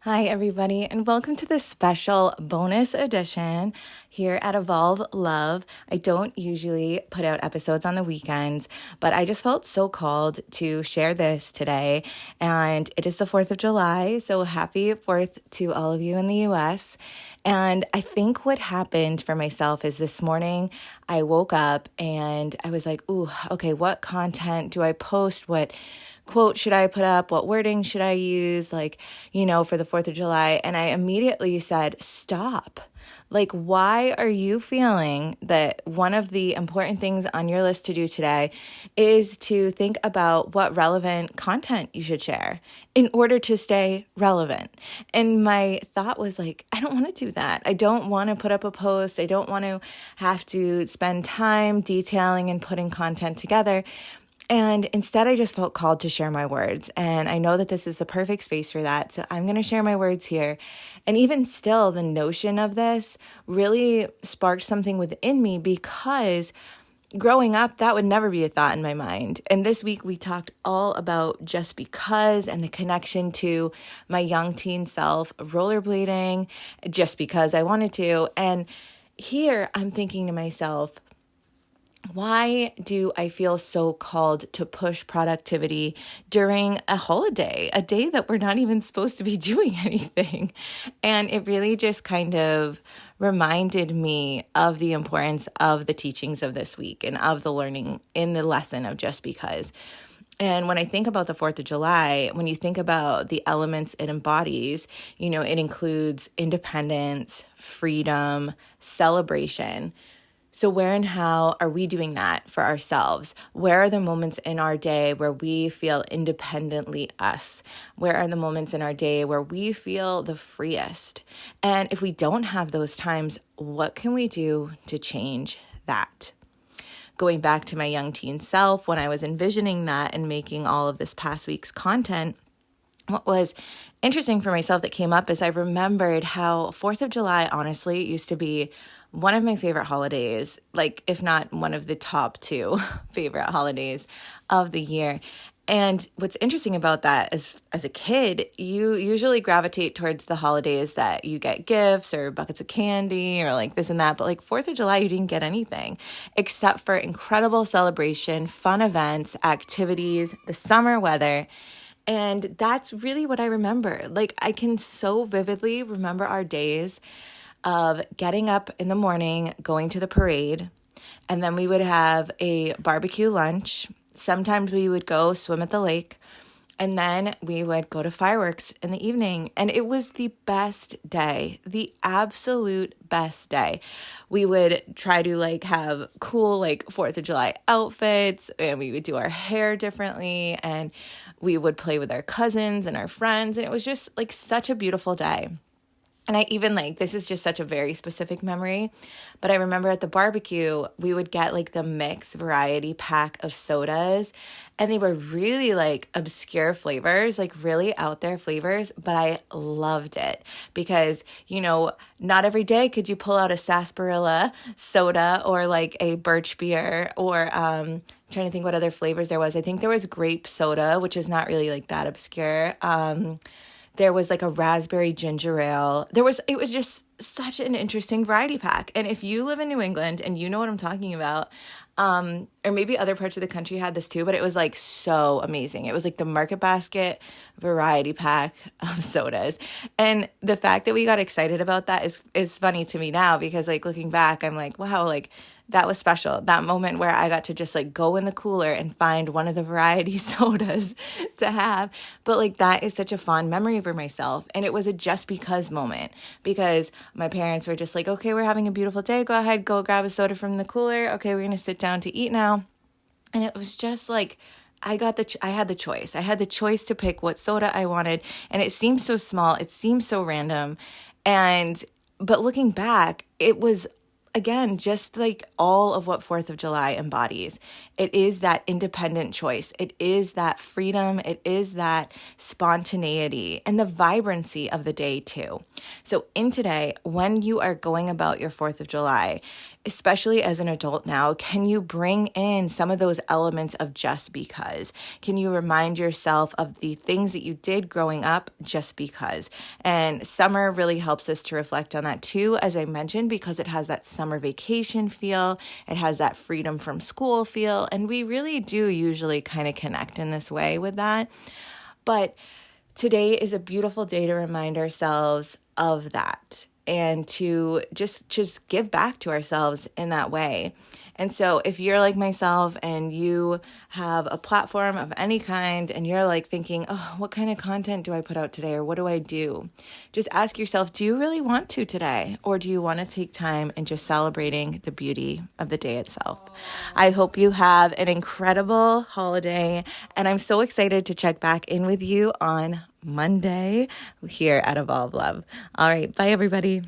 Hi, everybody, and welcome to this special bonus edition here at Evolve Love. I don't usually put out episodes on the weekends, but I just felt so called to share this today. And it is the 4th of July, so happy 4th to all of you in the US. And I think what happened for myself is this morning I woke up and I was like, ooh, okay, what content do I post? What quote should I put up? What wording should I use? For the 4th of July. And I immediately said, stop. Why are you feeling that one of the important things on your list to do today is to think about what relevant content you should share in order to stay relevant? And my thought was I don't want to do that. I don't want to put up a post. I don't want to have to spend time detailing and putting content together. And instead, I just felt called to share my words. And I know that this is the perfect space for that. So I'm going to share my words here. And even still, the notion of this really sparked something within me because growing up, that would never be a thought in my mind. And this week, we talked all about just because and the connection to my young teen self, rollerblading, just because I wanted to. And here I'm thinking to myself, why do I feel so called to push productivity during a holiday, a day that we're not even supposed to be doing anything? And it really just kind of reminded me of the importance of the teachings of this week and of the learning in the lesson of just because. And when I think about the 4th of July, when you think about the elements it embodies, it includes independence, freedom, celebration. So where and how are we doing that for ourselves? Where are the moments in our day where we feel independently us? Where are the moments in our day where we feel the freest? And if we don't have those times, what can we do to change that? Going back to my young teen self, when I was envisioning that and making all of this past week's content, what was interesting for myself that came up is I remembered how 4th of July, honestly, used to be one of my favorite holidays, if not one of the top 2 favorite holidays of the year. And what's interesting about that is, as a kid, you usually gravitate towards the holidays that you get gifts or buckets of candy or this and that. But 4th of July, you didn't get anything except for incredible celebration, fun events, activities, the summer weather. And that's really what I remember. I can so vividly remember our days of getting up in the morning, going to the parade, and then we would have a barbecue lunch. Sometimes we would go swim at the lake, and then we would go to fireworks in the evening. And it was the best day, the absolute best day. We would try to have cool 4th of July outfits, and we would do our hair differently, and we would play with our cousins and our friends. And it was just such a beautiful day. And I even this is just such a very specific memory, but I remember at the barbecue, we would get the mix variety pack of sodas, and they were really obscure flavors, really out there flavors, but I loved it because, not every day could you pull out a sarsaparilla soda or a birch beer or, I'm trying to think what other flavors there was. I think there was grape soda, which is not really that obscure. There was a raspberry ginger ale. It was just such an interesting variety pack. And if you live in New England and you know what I'm talking about, or maybe other parts of the country had this too, but it was so amazing. It was the Market Basket variety pack of sodas. And the fact that we got excited about that is funny to me now because looking back, I'm wow, that was special. That moment where I got to just go in the cooler and find one of the variety sodas to have. But that is such a fond memory for myself. And it was a just because moment because my parents were just okay, we're having a beautiful day. Go ahead, go grab a soda from the cooler. Okay, we're going to sit down to eat now. And it was just I had the choice. I had the choice to pick what soda I wanted. And it seemed so small. It seemed so random. But looking back, it was again, just like all of what 4th of July embodies. It is that independent choice. It is that freedom. It is that spontaneity and the vibrancy of the day too. So in today, when you are going about your 4th of July, especially as an adult now, can you bring in some of those elements of just because? Can you remind yourself of the things that you did growing up just because? And summer really helps us to reflect on that too, as I mentioned, because it has that summer vacation feel. It has that freedom from school feel. And we really do usually kind of connect in this way with that. But today is a beautiful day to remind ourselves of that and to just give back to ourselves in that way. And so if you're like myself and you have a platform of any kind and you're like thinking, oh, what kind of content do I put out today? Or what do I do? Just ask yourself, do you really want to today? Or do you want to take time and just celebrating the beauty of the day itself? I hope you have an incredible holiday. And I'm so excited to check back in with you on Monday here at Evolve Love. All right. Bye, everybody.